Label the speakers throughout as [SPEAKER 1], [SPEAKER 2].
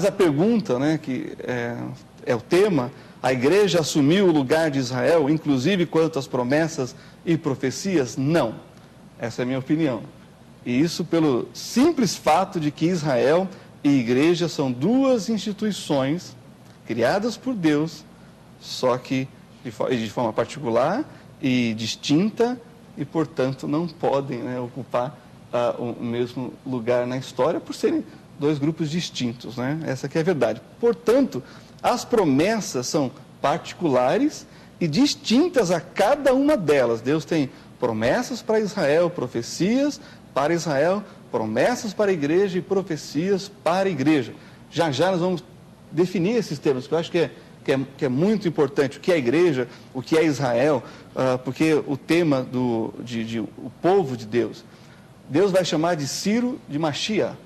[SPEAKER 1] Mas a pergunta, né, que é o tema, a igreja assumiu o lugar de Israel, inclusive quanto às promessas e profecias? Não. Essa é a minha opinião. E isso pelo simples fato de que Israel e igreja são duas instituições criadas por Deus, só que de forma particular e distinta, e, portanto, não podem, né, ocupar o mesmo lugar na história por serem dois grupos distintos, né? Essa que é a verdade. Portanto, as promessas são particulares e distintas a cada uma delas. Deus tem promessas para Israel, profecias para Israel, promessas para a igreja e profecias para a igreja. Já já nós vamos definir esses termos, que eu acho que é muito importante. O que é a igreja, o que é Israel, porque o tema o povo de Deus, Deus vai chamar de Ciro de Mashiach,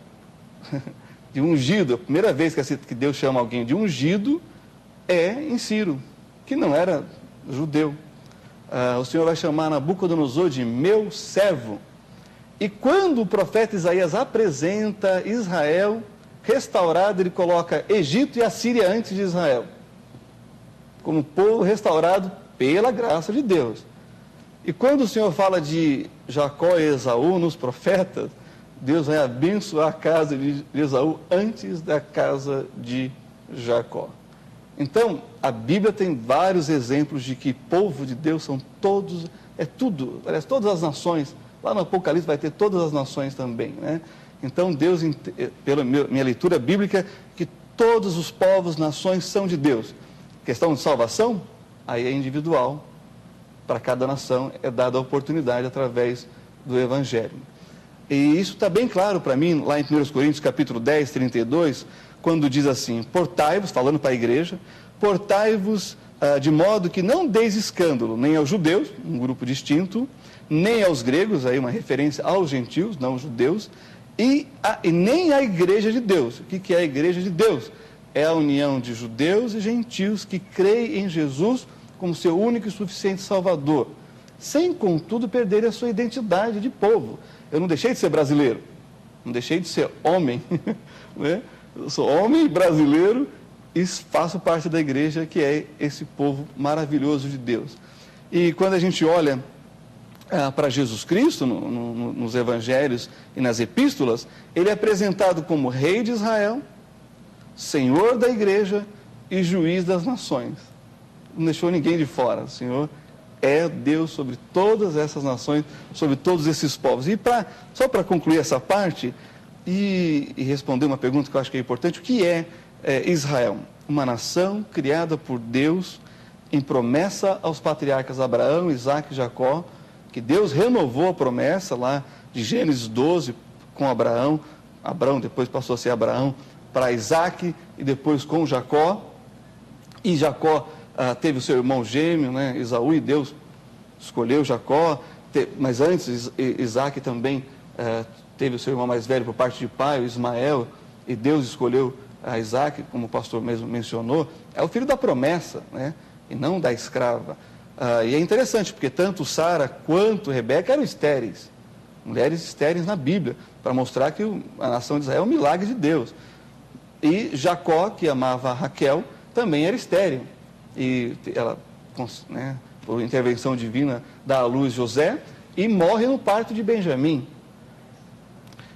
[SPEAKER 1] de ungido. A primeira vez que Deus chama alguém de ungido é em Ciro, que não era judeu. O Senhor vai chamar Nabucodonosor de meu servo. E quando o profeta Isaías apresenta Israel restaurado, ele coloca Egito e Assíria antes de Israel, como povo restaurado pela graça de Deus. E quando o Senhor fala de Jacó e Esaú nos profetas, Deus vai abençoar a casa de Esaú antes da casa de Jacó. Então, a Bíblia tem vários exemplos de que povo de Deus são todos, tudo, aliás, todas as nações. Lá no Apocalipse vai ter todas as nações também, né? Então, Deus, pela minha leitura bíblica, que todos os povos, nações são de Deus. Questão de salvação, aí é individual. Para cada nação é dada a oportunidade através do Evangelho. E isso está bem claro para mim, lá em 1 Coríntios, capítulo 10, 32, quando diz assim: portai-vos, falando para a igreja, portai-vos de modo que não deis escândalo, nem aos judeus, um grupo distinto, nem aos gregos, aí uma referência aos gentios, não aos judeus, e nem à igreja de Deus. O que é a igreja de Deus? É a união de judeus e gentios que creem em Jesus como seu único e suficiente Salvador, sem, contudo, perder a sua identidade de povo. Eu não deixei de ser brasileiro, não deixei de ser homem, né? Eu sou homem brasileiro e faço parte da igreja, que é esse povo maravilhoso de Deus. E quando a gente olha para Jesus Cristo, nos evangelhos e nas epístolas, ele é apresentado como rei de Israel, Senhor da igreja e juiz das nações. Não deixou ninguém de fora. O Senhor é Deus sobre todas essas nações, sobre todos esses povos. E só para concluir essa parte e responder uma pergunta que eu acho que é importante: o que é Israel? Uma nação criada por Deus em promessa aos patriarcas Abraão, Isaque e Jacó, que Deus renovou a promessa lá de Gênesis 12 com Abraão. Abraão depois passou a ser Abraão para Isaque e depois com Jacó. E Jacó teve o seu irmão gêmeo, né, Esaú, e Deus escolheu Jacó. Mas antes, Isaque também teve o seu irmão mais velho por parte de pai, o Ismael, e Deus escolheu Isaque, como o pastor mesmo mencionou. É o filho da promessa, né, e não da escrava. E é interessante, porque tanto Sara quanto Rebeca eram estéreis, mulheres estéreis na Bíblia, para mostrar que a nação de Israel é um milagre de Deus. E Jacó, que amava Raquel, também era estéril. E ela, né, por intervenção divina, dá à luz José e morre no parto de Benjamim.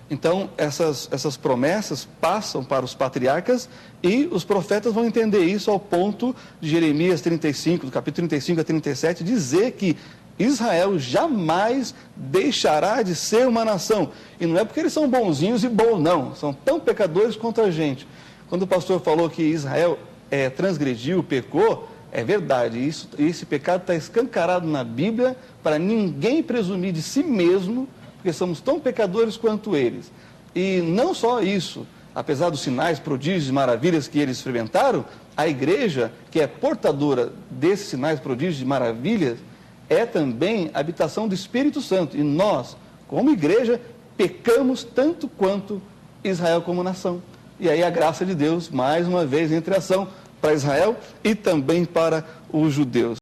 [SPEAKER 1] Então, essas promessas passam para os patriarcas e os profetas vão entender isso ao ponto de Jeremias 35, do capítulo 35 a 37, dizer que Israel jamais deixará de ser uma nação. E não é porque eles são bonzinhos e bons, não. São tão pecadores quanto a gente. Quando o pastor falou que Israel transgrediu, pecou, é verdade. Esse pecado está escancarado na Bíblia para ninguém presumir de si mesmo, porque somos tão pecadores quanto eles. E não só isso, apesar dos sinais, prodígios e maravilhas que eles experimentaram, a igreja, que é portadora desses sinais, prodígios e maravilhas, é também a habitação do Espírito Santo. E nós, como igreja, pecamos tanto quanto Israel como nação. E aí a graça de Deus, mais uma vez, entra em ação para Israel e também para os judeus.